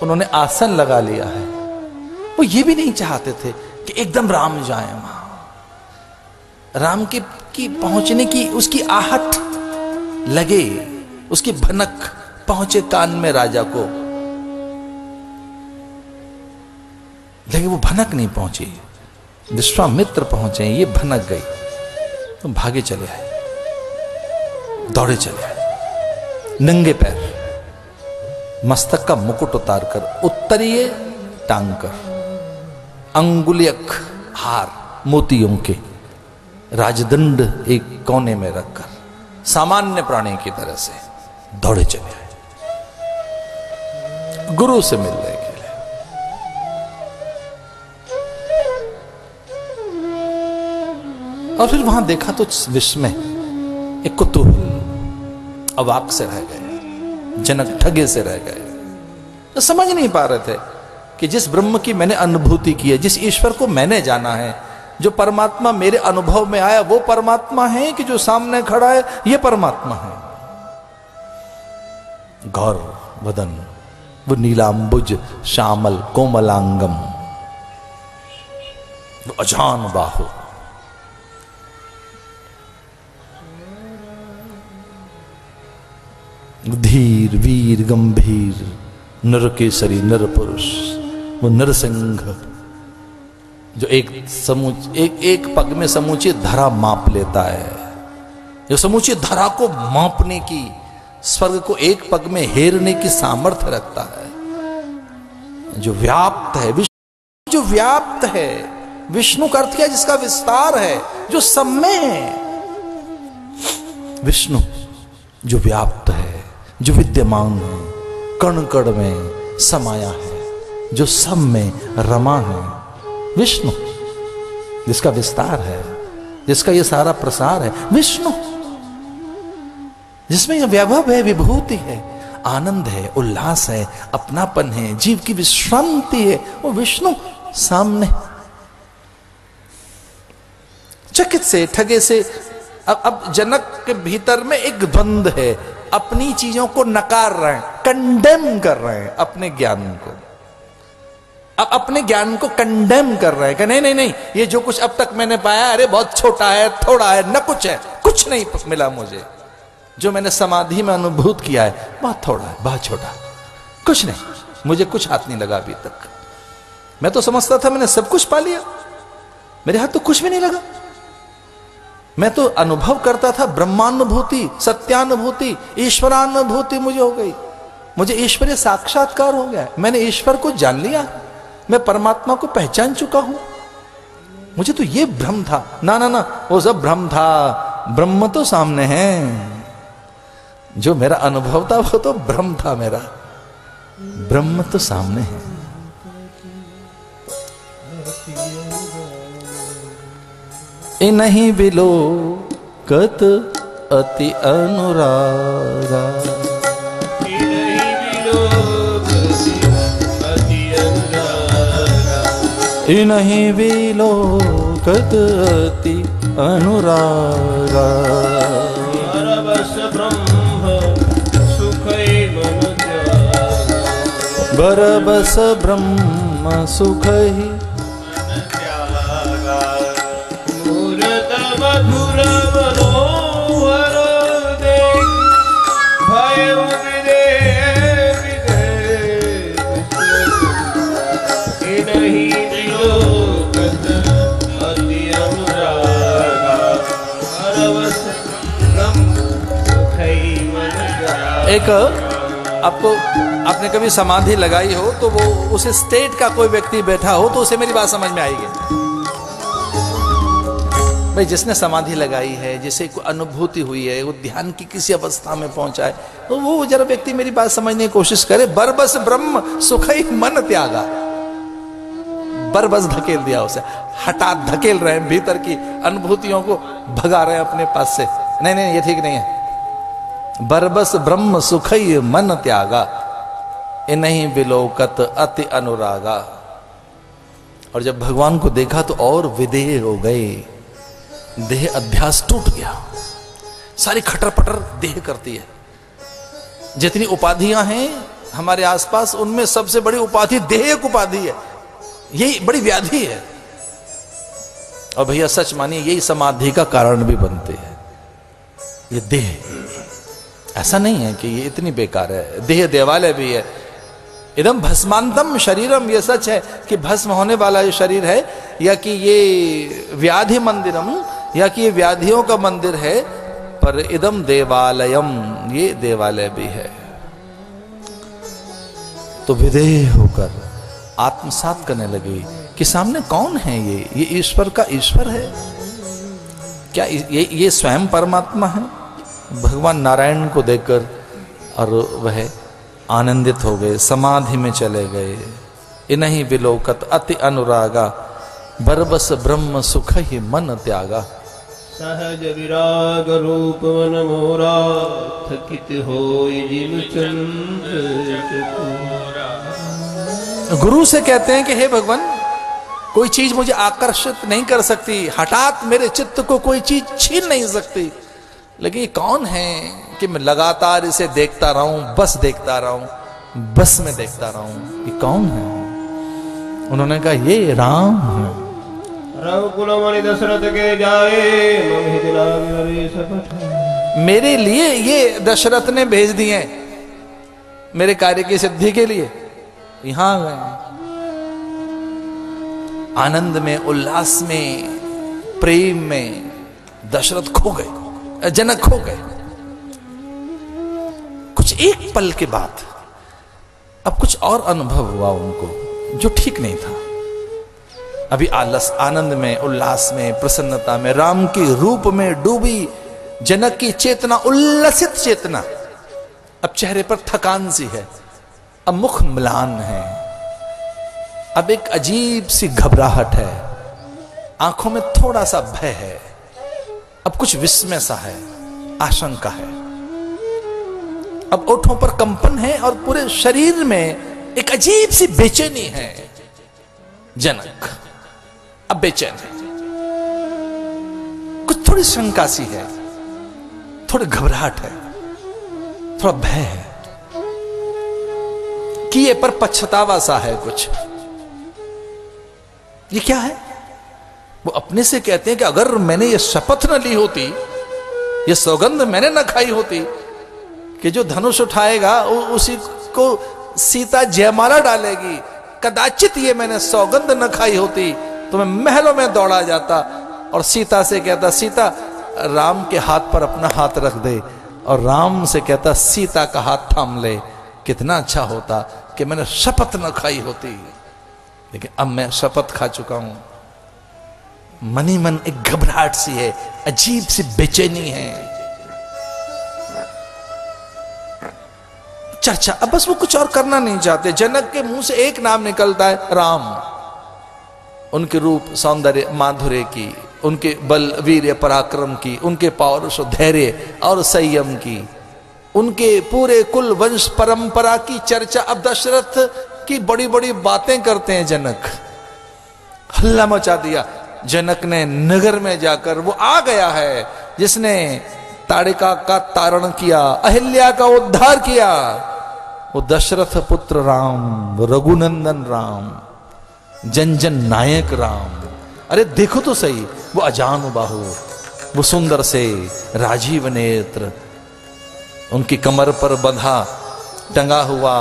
उन्होंने आसन लगा लिया है। वो ये भी नहीं चाहते थे कि एकदम राम जाए वहां। राम की पहुंचने की उसकी आहट लगे, उसकी भनक पहुंचे कान में राजा को, लेकिन वो भनक नहीं पहुंची। विश्वामित्र पहुंचे, ये भनक गई तो भागे चले आए, दौड़े चले आए, नंगे पैर, मस्तक का मुकुट उतारकर, उत्तरीय टांग कर, अंगुलियक हार मोतियों के, राजदंड एक कोने में रखकर, सामान्य प्राणी की तरह से दौड़े चले आए गुरु से मिलने के लिए। और फिर वहां देखा तो विस्मय, एक कुतूहल, अवाक से रह गए, जनक ठगे से रह गए। तो समझ नहीं पा रहे थे कि जिस ब्रह्म की मैंने अनुभूति की है, जिस ईश्वर को मैंने जाना है, जो परमात्मा मेरे अनुभव में आया, वो परमात्मा है कि जो सामने खड़ा है ये परमात्मा है। गौर वदन, वो नीलांबुज श्यामल कोमलांगम, वो अजान बाहु, धीर वीर गंभीर नरकेसरी नर पुरुष, वो नरसिंह जो एक पग में समूची धरा माप लेता है, जो समूची धरा को मापने की, स्वर्ग को एक पग में हेरने की सामर्थ्य रखता है, जो व्याप्त है, विष्णु जो व्याप्त है, विष्णु का अर्थ क्या, जिसका विस्तार है, जो सब में है। विष्णु जो व्याप्त है, जो विद्यमान है, कण कण में समाया है, जो सब में रमा है। विष्णु जिसका विस्तार है, जिसका ये सारा प्रसार है, विष्णु जिसमें यह वैभव है, विभूति है, आनंद है, उल्लास है, अपनापन है, जीव की विश्रांति है, वो विष्णु सामने। चकित से, ठगे से, अब जनक के भीतर में एक द्वंद है, अपनी चीजों को नकार रहे हैं, कंडेम कर रहे हैं अपने ज्ञान को, अब अपने ज्ञान को कंडेम कर रहे हैं कि नहीं नहीं नहीं, ये जो कुछ अब तक मैंने पाया, अरे बहुत छोटा है, थोड़ा है, न कुछ है, कुछ नहीं मिला मुझे, जो मैंने समाधि में अनुभूत किया है बहुत थोड़ा है, बहुत छोटा, कुछ नहीं, मुझे कुछ हाथ नहीं लगा अभी तक। मैं तो समझता था मैंने सब कुछ पा लिया, मेरे हाथ तो कुछ भी नहीं लगा। मैं तो अनुभव करता था ब्रह्मानुभूति, सत्यानुभूति, ईश्वरानुभूति मुझे हो गई, मुझे ईश्वरीय साक्षात्कार हो गया, मैंने ईश्वर को जान लिया, मैं परमात्मा को पहचान चुका हूं। मुझे तो ये भ्रम था, ना ना ना, वो सब भ्रम था, ब्रह्म तो सामने है। जो मेरा अनुभव था वो तो भ्रम था मेरा, ब्रह्म तो सामने है। इन्हीं विलोकत अति अनुरागा, इन्हीं विलोकत अति अनुरागा, बरबस ब्रह्म सुख ही एक आपने कभी समाधि लगाई हो तो वो उस स्टेट का कोई व्यक्ति बैठा हो तो उसे मेरी बात समझ में आएगी। भाई जिसने समाधि लगाई है, जिसे कोई अनुभूति हुई है, वो ध्यान की किसी अवस्था में पहुंचा है, तो वो जरा व्यक्ति मेरी बात समझने की कोशिश करे। बरबस ब्रह्म सुखई मन त्यागा, बरबस धकेल दिया उसे, हटा धकेल रहे हैं, भीतर की अनुभूतियों को भगा रहे हैं अपने पास से। नहीं नहीं ये ठीक नहीं है। बरबस ब्रह्म सुखई मन त्यागा, इन्हीं विलोकत अति अनुरागा। और जब भगवान को देखा तो और विदेह हो गए, देह अध्यास टूट गया, सारी खटर पटर देह करती है, जितनी उपाधियां हैं हमारे आसपास, उनमें सबसे बड़ी उपाधि देह एक उपाधि है, यही बड़ी व्याधि है। और भैया सच मानिए यही समाधि का कारण भी बनते हैं, ये देह। ऐसा नहीं है कि ये इतनी बेकार है, देह देवालय भी है। इदम भस्मांतम शरीरम, ये सच है कि भस्म होने वाला ये शरीर है, या कि ये व्याधि मंदिरम, या कि ये व्याधियों का मंदिर है, पर इदम देवालयम, ये देवालय भी है। तो विदेह होकर आत्मसात करने लगे कि सामने कौन है ये ईश्वर का ईश्वर है क्या? ये स्वयं परमात्मा है। भगवान नारायण को देखकर और वह आनंदित हो गए, समाधि में चले गए। इन्हीं विलोकत अति अनुरागा, बरबस ब्रह्म सुख ही मन त्यागा। सहज विराग रूप मन मोरा, थकित होय जिम चंद्र चकोरा। गुरु से कहते हैं कि हे भगवान, कोई चीज मुझे आकर्षित नहीं कर सकती, हठात मेरे चित्त को कोई चीज छीन नहीं सकती, लेकिन ये कौन है कि मैं लगातार इसे देखता रहूं, बस देखता रहूं, बस में देखता रहूं, ये कौन है? उन्होंने कहा ये राम है। रघुकुलमणि दशरथ के जाए, मम लागे सपथ। मेरे लिए ये दशरथ ने भेज दिए, मेरे कार्य की सिद्धि के लिए यहां गए। आनंद में, उल्लास में, प्रेम में दशरथ खो गए, जनक खो गए। कुछ एक पल के बाद अब कुछ और अनुभव हुआ उनको जो ठीक नहीं था। अभी आनंद में, उल्लास में, प्रसन्नता में, राम के रूप में डूबी जनक की चेतना, उल्लसित चेतना, अब चेहरे पर थकान सी है, अब मुख म्लान है, अब एक अजीब सी घबराहट है, आंखों में थोड़ा सा भय है, अब कुछ विस्मय सा है, आशंका है, अब ओठों पर कंपन है और पूरे शरीर में एक अजीब सी बेचैनी है। जनक अब बेचैन है, कुछ थोड़ी शंका सी है, थोड़ी घबराहट है, थोड़ा भय है, किए पर पछतावा सा है कुछ। ये क्या है? वो अपने से कहते हैं कि अगर मैंने ये शपथ न ली होती, ये सौगंध मैंने न खाई होती कि जो धनुष उठाएगा उसी को सीता जयमाला डालेगी, कदाचित ये मैंने सौगंध न खाई होती तो मैं महलों में दौड़ा जाता और सीता से कहता सीता राम के हाथ पर अपना हाथ रख दे, और राम से कहता सीता का हाथ थाम ले। कितना अच्छा होता कि मैंने शपथ न खाई होती। लेकिन अब मैं शपथ खा चुका हूं। मन ही मन एक घबराहट सी है, अजीब सी बेचैनी है। चर्चा अब बस वो कुछ और करना नहीं चाहते। जनक के मुंह से एक नाम निकलता है, राम। उनके रूप सौंदर्य माधुर्य की, उनके बल वीर्य पराक्रम की, उनके पौरुष धैर्य और संयम की, उनके पूरे कुल वंश परंपरा की चर्चा। अब दशरथ की बड़ी बड़ी बातें करते हैं जनक। हल्ला मचा दिया जनक ने नगर में जाकर। वो आ गया है जिसने ताड़िका का तारण किया, अहिल्या का उद्धार किया। वो दशरथ पुत्र राम, वो रघुनंदन राम, जन जन नायक राम। अरे देखो तो सही, वो अजानुबाहु, वो सुंदर से राजीव नेत्र, उनकी कमर पर बंधा टंगा हुआ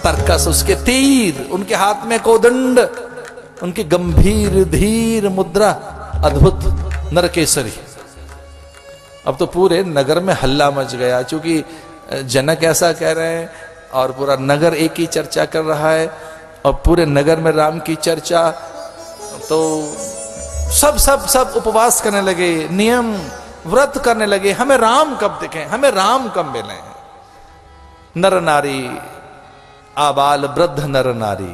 तरकस, उसके तीर, उनके हाथ में कोदंड, उनकी गंभीर धीर मुद्रा, अद्भुत नरकेसरी। अब तो पूरे नगर में हल्ला मच गया, क्योंकि जनक ऐसा कह रहे हैं और पूरा नगर एक ही चर्चा कर रहा है, और पूरे नगर में राम की चर्चा। तो सब सब सब उपवास करने लगे, नियम व्रत करने लगे। हमें राम कब दिखें, हमें राम कब मिले। नर नारी, आबाल वृद्ध नर नारी,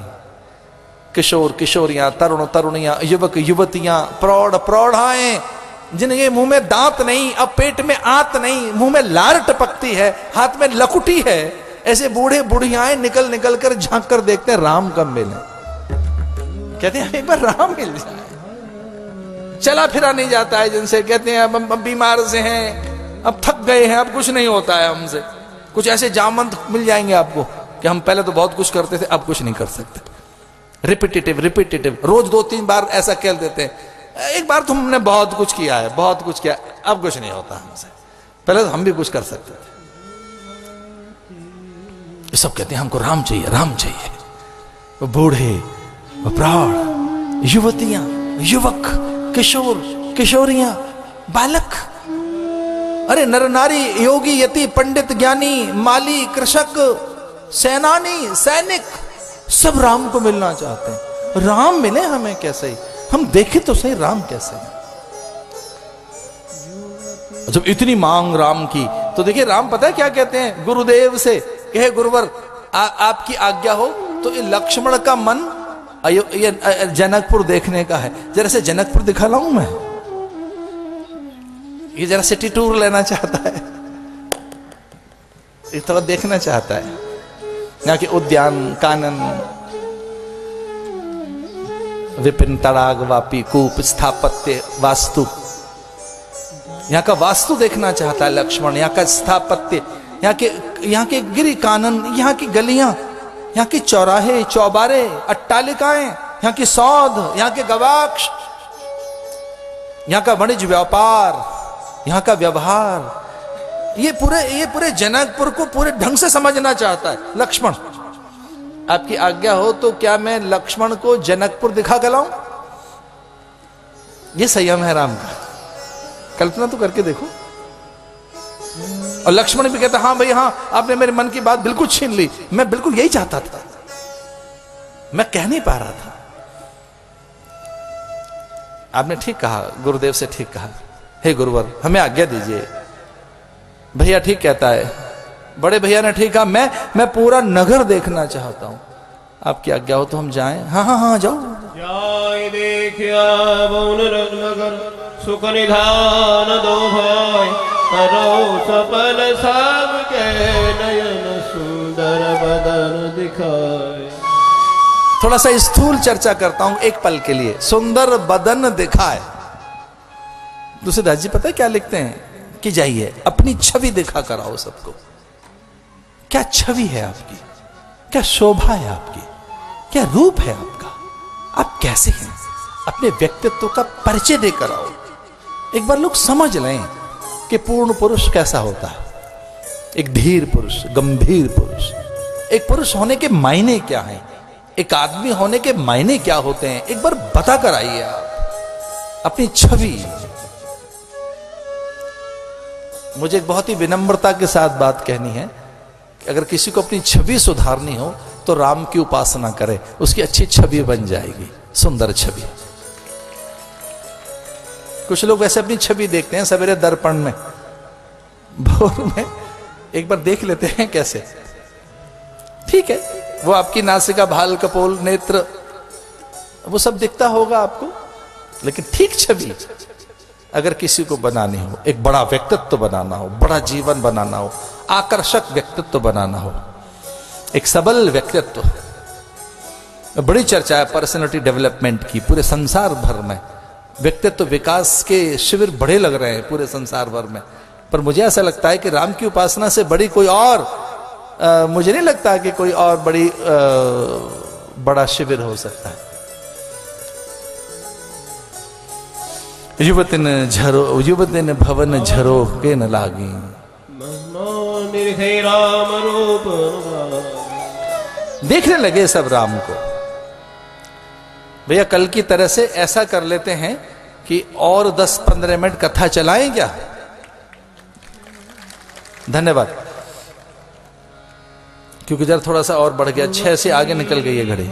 किशोर किशोरियां, तरुण तरुणियां, युवक युवतियां, प्रौढ़ प्रौढ़ाएं, जिनके मुंह में दांत नहीं, अब पेट में आंत नहीं, मुंह में लार टपकती है, हाथ में लकुटी है, ऐसे बूढ़े बुढ़ियाएं निकल निकल कर झांक कर देखते हैं राम कब मिले। कहते हैं एक बार राम मिल जाए। चला फिरा नहीं जाता है जिनसे, कहते हैं अब बीमार से हैं, अब थक गए हैं, अब कुछ नहीं होता है हमसे, कुछ ऐसे जामवंत मिल जाएंगे आपको कि हम पहले तो बहुत कुछ करते थे, अब कुछ नहीं कर सकते। रिपीटेटिव रिपीटेटिव, रोज 2-3 बार ऐसा कह देते हैं, एक बार तुमने बहुत कुछ किया है, बहुत कुछ किया, अब कुछ नहीं होता हमसे, पहले तो हम भी कुछ कर सकते थे। ये सब कहते हैं हमको राम चाहिए, राम चाहिए। वो बूढ़े, वो प्रौढ़, युवतियां, युवक, किशोर, किशोरियां, बालक, अरे नर नारी, योगी, यति, पंडित, ज्ञानी, माली, कृषक, सेनानी, सैनिक, सब राम को मिलना चाहते हैं। राम मिले हमें कैसे, हम देखें तो सही राम कैसे है। जब इतनी मांग राम की, तो देखिए राम पता है क्या कहते हैं गुरुदेव से, कहे गुरुवर आपकी आज्ञा हो तो ये लक्ष्मण का मन ये जनकपुर देखने का है, जरा से जनकपुर दिखा लाऊं मैं, ये जरा सिटी टूर लेना चाहता है, ये थोड़ा देखना चाहता है यहाँ के उद्यान, कानन, विपिन, तड़ाग, वापी, कूप, स्थापत्य, वास्तु, यहाँ का वास्तु देखना चाहता है लक्ष्मण, यहाँ का स्थापत्य, यहाँ के गिरी कानन, यहाँ की गलियां, यहाँ के चौराहे, चौबारे, अट्टालिकाएं, यहाँ की सौध, यहाँ के गवाक्ष, यहाँ का वाणिज्य व्यापार, यहाँ का व्यवहार, ये पूरे जनकपुर को पूरे ढंग से समझना चाहता है लक्ष्मण। आपकी आज्ञा हो तो क्या मैं लक्ष्मण को जनकपुर दिखा के लाऊं? ये संयम है राम का, कल्पना तो करके देखो। और लक्ष्मण भी कहता हाँ भाई हाँ, आपने मेरे मन की बात बिल्कुल छीन ली, मैं बिल्कुल यही चाहता था, मैं कह नहीं पा रहा था। आपने ठीक कहा, गुरुदेव से ठीक कहा, हे गुरुवर हमें आज्ञा दीजिए। भैया ठीक कहता है, बड़े भैया ने ठीक कहा, मैं पूरा नगर देखना चाहता हूं, आपकी आज्ञा हो तो हम जाएं। हाँ हाँ हाँ जाओ। जाय देखिया बउन नगर, सुख निधान दो भाई, करो सफल सब के नयन, सुंदर बदन दिखाए। थोड़ा सा स्थूल चर्चा करता हूं एक पल के लिए। सुंदर बदन दिखाए, तुलसीदास जी पता है क्या लिखते हैं कि जाइए अपनी छवि दिखा कर आओ सबको। क्या छवि है आपकी, क्या शोभा है आपकी, क्या रूप है आपका, आप कैसे हैं, अपने व्यक्तित्व का परिचय देकर आओ। एक बार लोग समझ लें कि पूर्ण पुरुष कैसा होता है, एक धीर पुरुष, गंभीर पुरुष, एक पुरुष होने के मायने क्या हैं, एक आदमी होने के मायने क्या होते हैं, एक बार बता कर आइए आप अपनी छवि। मुझे एक बहुत ही विनम्रता के साथ बात कहनी है कि अगर किसी को अपनी छवि सुधारनी हो तो राम की उपासना करे, उसकी अच्छी छवि बन जाएगी, सुंदर छवि। कुछ लोग वैसे अपनी छवि देखते हैं सवेरे दर्पण में, भोर में एक बार देख लेते हैं कैसे, ठीक है वो आपकी नासिका, भाल, कपोल, नेत्र, वो सब दिखता होगा आपको, लेकिन ठीक छवि अगर किसी को बनानी हो, एक बड़ा व्यक्तित्व बनाना हो, बड़ा जीवन बनाना हो, आकर्षक व्यक्तित्व बनाना हो, एक सबल व्यक्तित्व। बड़ी चर्चा है पर्सनालिटी डेवलपमेंट की पूरे संसार भर में, व्यक्तित्व विकास के शिविर बड़े लग रहे हैं पूरे संसार भर में, पर मुझे ऐसा लगता है कि राम की उपासना से बड़ी कोई और मुझे नहीं लगता कि कोई और बड़ा शिविर हो सकता है। युवतिन भवन झरो के न लागी, राम रूप देखने लगे सब राम को। भैया कल की तरह से ऐसा कर लेते हैं कि और 10-15 मिनट कथा चलाएं क्या? धन्यवाद, क्योंकि जरा थोड़ा सा और बढ़ गया, 6 से आगे निकल गई है घड़ी।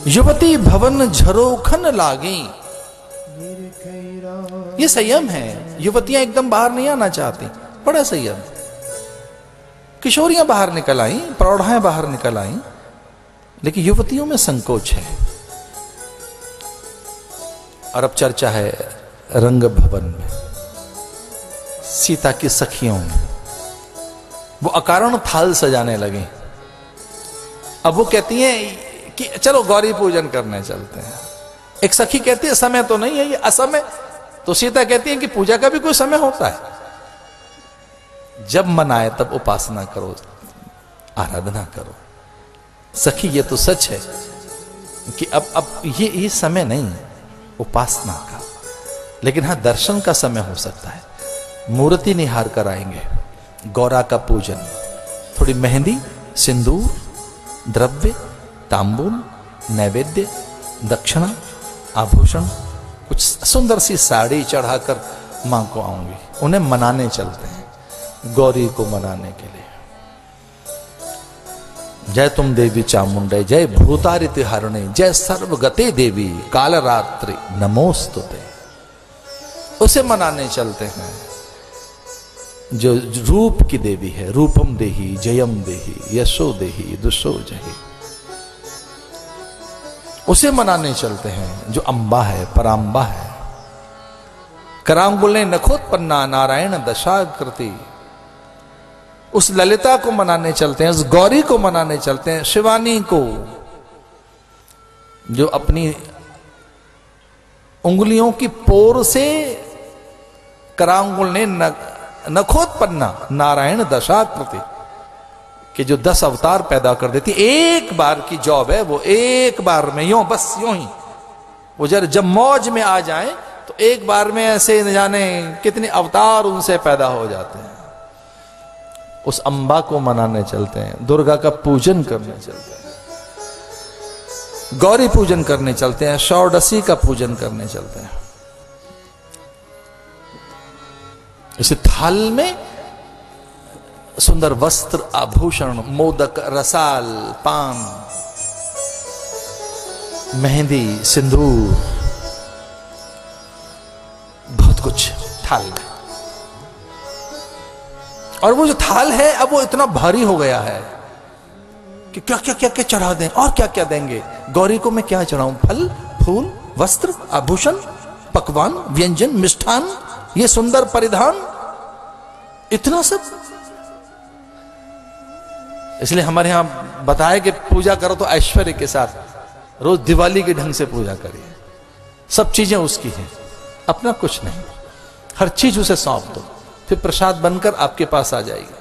युवती भवन झरोखन लागी, ये संयम है। युवतियां एकदम बाहर नहीं आना चाहती, बड़ा संयम। किशोरियां बाहर निकल आई, प्रौढ़ाएं बाहर निकल आई, लेकिन युवतियों में संकोच है। और अब चर्चा है रंग भवन में, सीता की सखियों में। वो अकारण थाल सजाने लगे। अब वो कहती हैं कि चलो गौरी पूजन करने चलते हैं। एक सखी कहती है समय तो नहीं है, ये असमय। तो सीता कहती है कि पूजा का भी कोई समय होता है। जब मन आए तब उपासना करो, आराधना करो। सखी ये तो सच है कि अब ये समय नहीं उपासना का, लेकिन हाँ दर्शन का समय हो सकता है। मूर्ति निहार कर आएंगे, गौरा का पूजन, थोड़ी मेहंदी, सिंदूर, द्रव्य, तांबूल, नैवेद्य, दक्षिणा, आभूषण, कुछ सुंदर सी साड़ी चढ़ाकर मां को आऊंगी। उन्हें मनाने चलते हैं, गौरी को मनाने के लिए। जय तुम देवी चामुंडे, जय भूतारिति हरणे, जय सर्वगते देवी कालरात्रि नमोस्तुते। उसे मनाने चलते हैं जो रूप की देवी है। रूपम देही जयम देही यशो देही दुशो जही। उसे मनाने चलते हैं जो अंबा है, परांबा है। करांगुले नखोत्पन्ना नारायण दशाकृति। उस ललिता को मनाने चलते हैं, उस गौरी को मनाने चलते हैं, शिवानी को जो अपनी उंगलियों की पोर से करांगुल ने नखोत्पन्ना नारायण दशाकृति कि जो 10 अवतार पैदा कर देती। एक बार की जॉब है वो, एक बार में यूं बस यूं ही वो जब मौज में आ जाए तो एक बार में ऐसे न जाने कितने अवतार उनसे पैदा हो जाते हैं। उस अंबा को मनाने चलते हैं, दुर्गा का पूजन करने चलते हैं, गौरी पूजन करने चलते हैं, षोडशी का पूजन करने चलते हैं। इसे थाल में सुंदर वस्त्र, आभूषण, मोदक, रसाल, पान, मेहंदी, सिंदूर, बहुत कुछ थाल में। और वो जो थाल है अब वो इतना भारी हो गया है कि क्या क्या क्या क्या चढ़ा दें और क्या क्या देंगे। गौरी को मैं क्या चढ़ाऊं? फल, फूल, वस्त्र, आभूषण, पकवान, व्यंजन, मिष्ठान, ये सुंदर परिधान, इतना सब। इसलिए हमारे यहां बताया कि पूजा करो तो ऐश्वर्य के साथ, रोज दिवाली के ढंग से पूजा करिए। सब चीजें उसकी हैं, अपना कुछ नहीं। हर चीज उसे सौंप दो, फिर प्रसाद बनकर आपके पास आ जाएगी।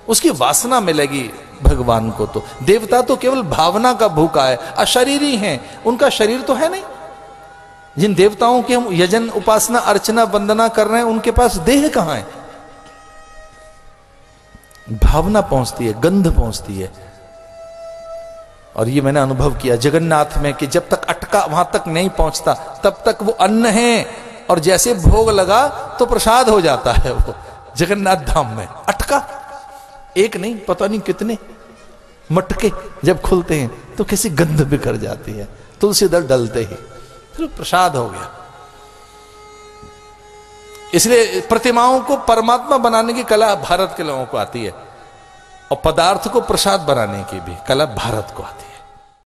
उसकी वासना मिलेगी भगवान को। तो देवता तो केवल भावना का भूखा है, अशरीरी हैं, उनका शरीर तो है नहीं। जिन देवताओं की हम यजन, उपासना, अर्चना, वंदना कर रहे हैं, उनके पास देह कहां है? भावना पहुंचती है, गंध पहुंचती है। और ये मैंने अनुभव किया जगन्नाथ में कि जब तक अटका वहां तक नहीं पहुंचता तब तक वो अन्न है, और जैसे भोग लगा तो प्रसाद हो जाता है। वो जगन्नाथ धाम में अटका, एक नहीं पता नहीं कितने मटके जब खुलते हैं तो कैसी गंध बिखर जाती है, तुलसी दल डलते ही फिर प्रसाद हो गया। इसलिए प्रतिमाओं को परमात्मा बनाने की कला भारत के लोगों को आती है, और पदार्थ को प्रसाद बनाने की भी कला भारत को आती है।